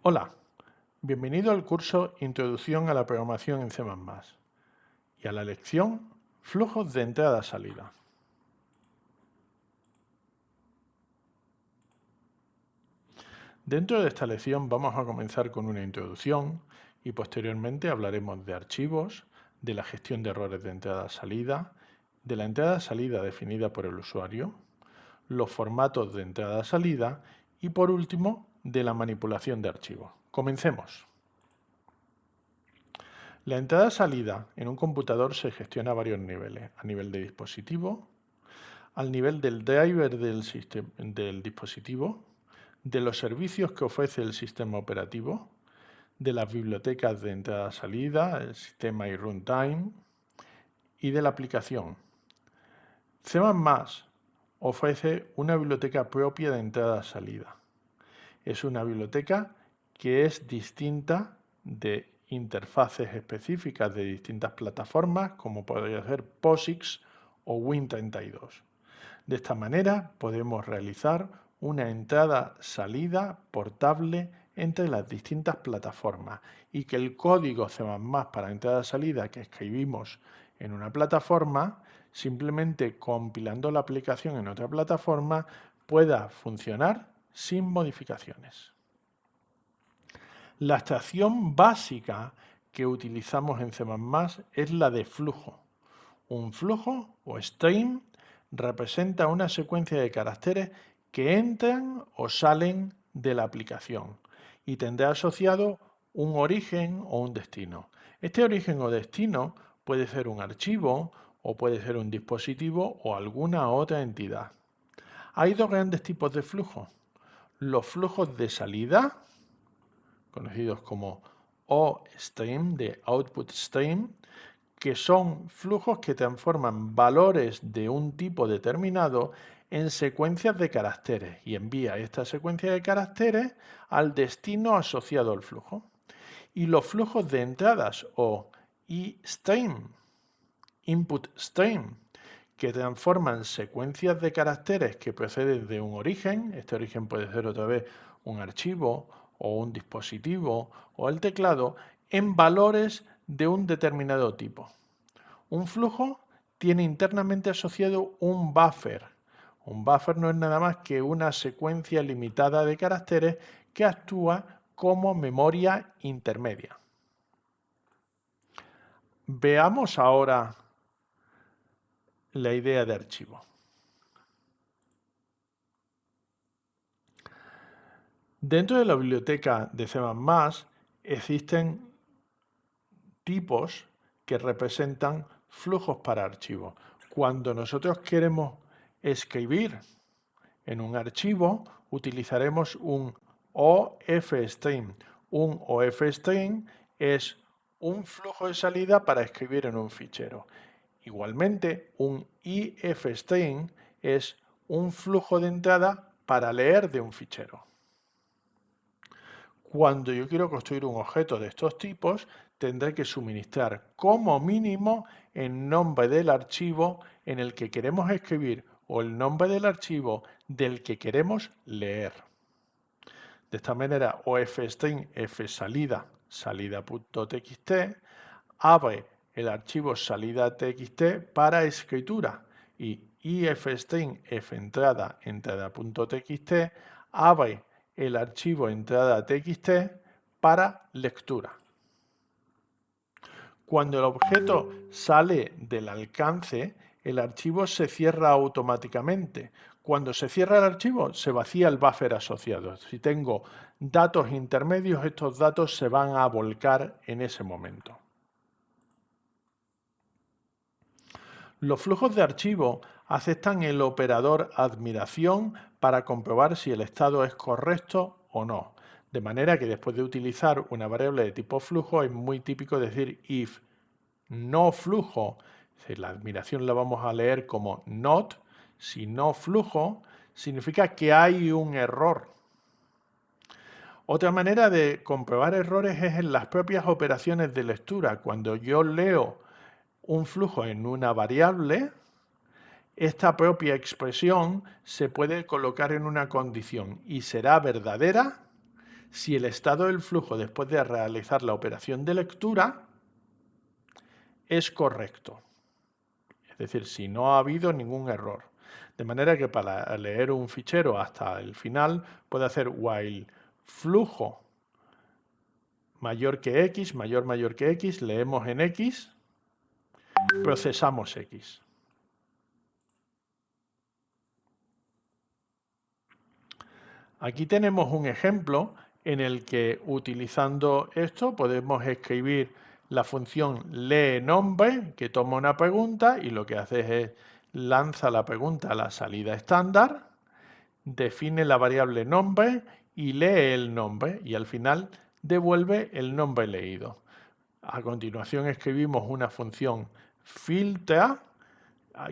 Hola, bienvenido al curso Introducción a la programación en C++ y a la lección Flujos de entrada-salida. Dentro de esta lección vamos a comenzar con una introducción y posteriormente hablaremos de archivos, de la gestión de errores de entrada-salida, de la entrada-salida definida por el usuario, los formatos de entrada-salida y por último de la manipulación de archivos. Comencemos. La entrada-salida en un computador se gestiona a varios niveles, a nivel de dispositivo, al nivel del driver del dispositivo, de los servicios que ofrece el sistema operativo, de las bibliotecas de entrada-salida, el sistema y runtime, y de la aplicación. C++ ofrece una biblioteca propia de entrada-salida. Es una biblioteca que es distinta de interfaces específicas de distintas plataformas, como podría ser POSIX o Win32. De esta manera podemos realizar una entrada-salida portable entre las distintas plataformas y que el código C++ para entrada-salida que escribimos en una plataforma, simplemente compilando la aplicación en otra plataforma, pueda funcionar sin modificaciones. La abstracción básica que utilizamos en C++ es la de flujo. Un flujo o stream representa una secuencia de caracteres que entran o salen de la aplicación y tendrá asociado un origen o un destino. Este origen o destino puede ser un archivo o puede ser un dispositivo o alguna otra entidad. Hay dos grandes tipos de flujo. Los flujos de salida, conocidos como OStream, de Output Stream, que son flujos que transforman valores de un tipo determinado en secuencias de caracteres y envía esta secuencia de caracteres al destino asociado al flujo. Y los flujos de entradas o eStream, Input Stream, que transforman secuencias de caracteres que proceden de un origen, este origen puede ser otra vez un archivo o un dispositivo o el teclado, en valores de un determinado tipo. Un flujo tiene internamente asociado un buffer. Un buffer no es nada más que una secuencia limitada de caracteres que actúa como memoria intermedia. Veamos ahora la idea de archivo. Dentro de la biblioteca de C++ existen tipos que representan flujos para archivos. Cuando nosotros queremos escribir en un archivo, utilizaremos un OFStream. Un OFStream es un flujo de salida para escribir en un fichero. Igualmente, un IFStream es un flujo de entrada para leer de un fichero. Cuando yo quiero construir un objeto de estos tipos, tendré que suministrar como mínimo el nombre del archivo en el que queremos escribir o el nombre del archivo del que queremos leer. De esta manera, OFStream fsalida, salida.txt, abre el archivo salida.txt para escritura y ifstream fentrada, entrada.txt, abre el archivo entrada.txt para lectura. Cuando el objeto sale del alcance, el archivo se cierra automáticamente. Cuando se cierra el archivo, se vacía el buffer asociado. Si tengo datos intermedios, estos datos se van a volcar en ese momento. Los flujos de archivo aceptan el operador admiración para comprobar si el estado es correcto o no. De manera que después de utilizar una variable de tipo flujo es muy típico decir if no flujo, si la admiración la vamos a leer como not, si no flujo, significa que hay un error. Otra manera de comprobar errores es en las propias operaciones de lectura. Cuando yo leo un flujo en una variable, esta propia expresión se puede colocar en una condición y será verdadera si el estado del flujo después de realizar la operación de lectura es correcto. Es decir, si no ha habido ningún error. De manera que para leer un fichero hasta el final puede hacer while flujo mayor que x, mayor que x, leemos en x, procesamos x. Aquí tenemos un ejemplo en el que utilizando esto podemos escribir la función leeNumber, que toma una pregunta y lo que hace es lanza la pregunta a la salida estándar, define la variable number y lee el nombre y al final devuelve el nombre leído. A continuación escribimos una función filter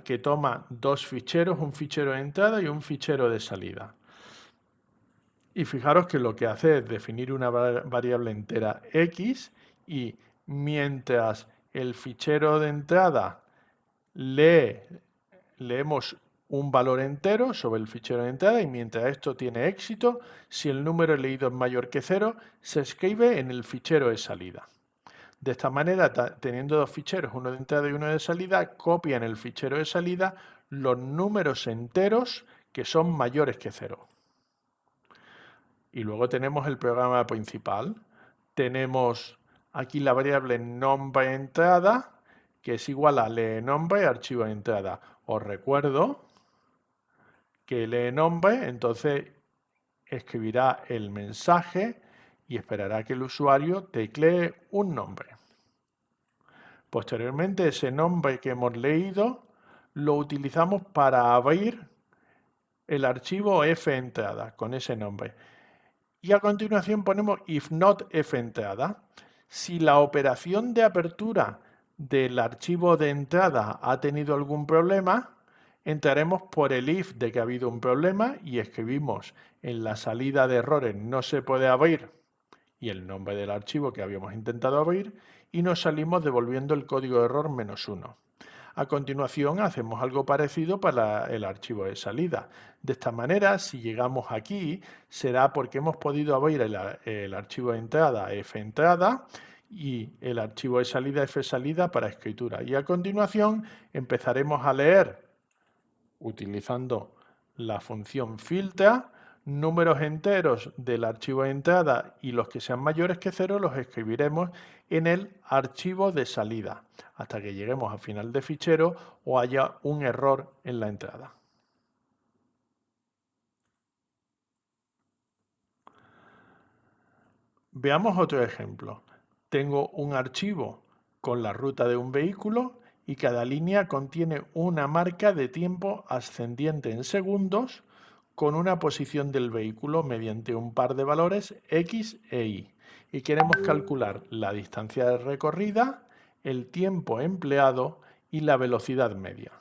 que toma dos ficheros, un fichero de entrada y un fichero de salida. Y fijaros que lo que hace es definir una variable entera x y mientras el fichero de entrada leemos un valor entero sobre el fichero de entrada y mientras esto tiene éxito, si el número leído es mayor que 0, se escribe en el fichero de salida. De esta manera, teniendo dos ficheros, uno de entrada y uno de salida, copia en el fichero de salida los números enteros que son mayores que 0. Y luego tenemos el programa principal. Tenemos aquí la variable nombre_entrada, que es igual a leeNumber archivo de entrada. Os recuerdo que leeNumber, entonces escribirá el mensaje y esperará que el usuario teclee un nombre. Posteriormente, ese nombre que hemos leído lo utilizamos para abrir el archivo fentrada con ese nombre. Y a continuación ponemos if not fentrada. Si la operación de apertura del archivo de entrada ha tenido algún problema, entraremos por el if de que ha habido un problema y escribimos en la salida de errores no se puede abrir y el nombre del archivo que habíamos intentado abrir y nos salimos devolviendo el código de error -1. A continuación hacemos algo parecido para el archivo de salida. De esta manera, si llegamos aquí, será porque hemos podido abrir el archivo de entrada fentrada y el archivo de salida fsalida para escritura. Y a continuación empezaremos a leer, utilizando la función filter, números enteros del archivo de entrada y los que sean mayores que 0 los escribiremos en el archivo de salida hasta que lleguemos al final de fichero o haya un error en la entrada. Veamos otro ejemplo. Tengo un archivo con la ruta de un vehículo y cada línea contiene una marca de tiempo ascendiente en segundos con una posición del vehículo mediante un par de valores X e Y. Y queremos calcular la distancia recorrida, el tiempo empleado y la velocidad media.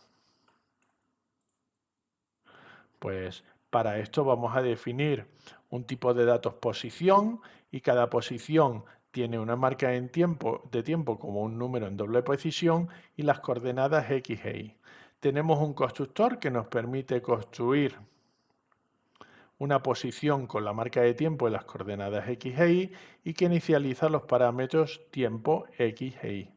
Pues para esto vamos a definir un tipo de datos posición y cada posición tiene una marca de tiempo como un número en doble precisión y las coordenadas X e Y. Tenemos un constructor que nos permite construir una posición con la marca de tiempo y las coordenadas X e Y y que inicializa los parámetros tiempo X e Y.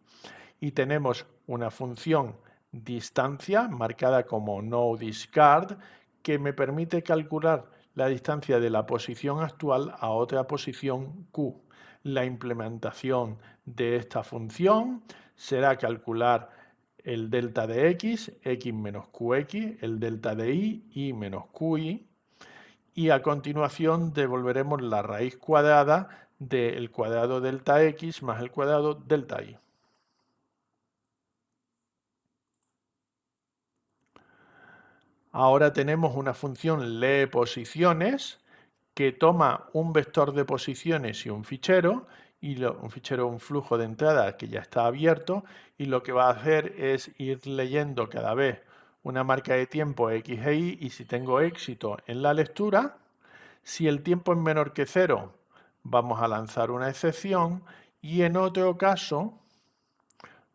Y tenemos una función distancia marcada como noDiscard que me permite calcular la distancia de la posición actual a otra posición Q. La implementación de esta función será calcular el delta de x, x menos qx, el delta de y, y menos qy, y a continuación devolveremos la raíz cuadrada del cuadrado delta x más el cuadrado delta y. Ahora tenemos una función leePosiciones que toma un vector de posiciones y un fichero, un flujo de entrada que ya está abierto, y lo que va a hacer es ir leyendo cada vez una marca de tiempo X e Y, y si tengo éxito en la lectura, si el tiempo es menor que 0, vamos a lanzar una excepción, y en otro caso,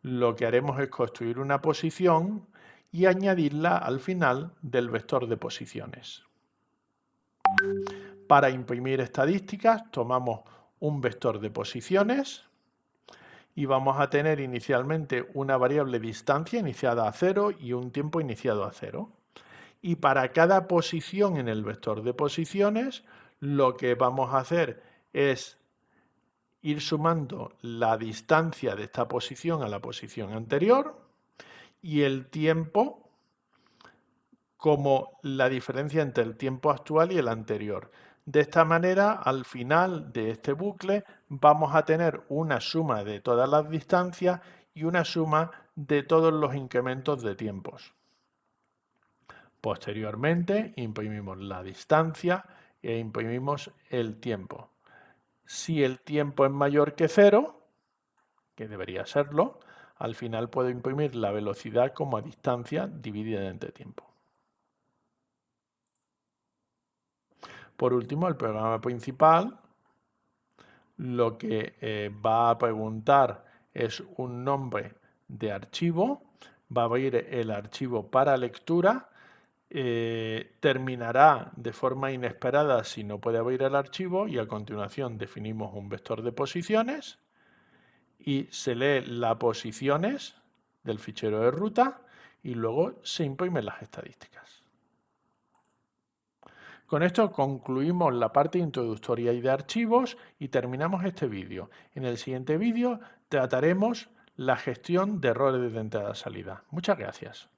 lo que haremos es construir una posición y añadirla al final del vector de posiciones. Para imprimir estadísticas tomamos un vector de posiciones y vamos a tener inicialmente una variable distancia iniciada a 0 y un tiempo iniciado a 0. Y para cada posición en el vector de posiciones, lo que vamos a hacer es ir sumando la distancia de esta posición a la posición anterior y el tiempo como la diferencia entre el tiempo actual y el anterior. De esta manera, al final de este bucle, vamos a tener una suma de todas las distancias y una suma de todos los incrementos de tiempos. Posteriormente, imprimimos la distancia e imprimimos el tiempo. Si el tiempo es mayor que 0, que debería serlo, al final puedo imprimir la velocidad como distancia dividida entre tiempo. Por último, el programa principal lo que va a preguntar es un nombre de archivo, va a abrir el archivo para lectura, terminará de forma inesperada si no puede abrir el archivo y a continuación definimos un vector de posiciones y se lee las posiciones del fichero de ruta y luego se imprimen las estadísticas. Con esto concluimos la parte introductoria y de archivos y terminamos este vídeo. En el siguiente vídeo trataremos la gestión de errores de entrada-salida. Muchas gracias.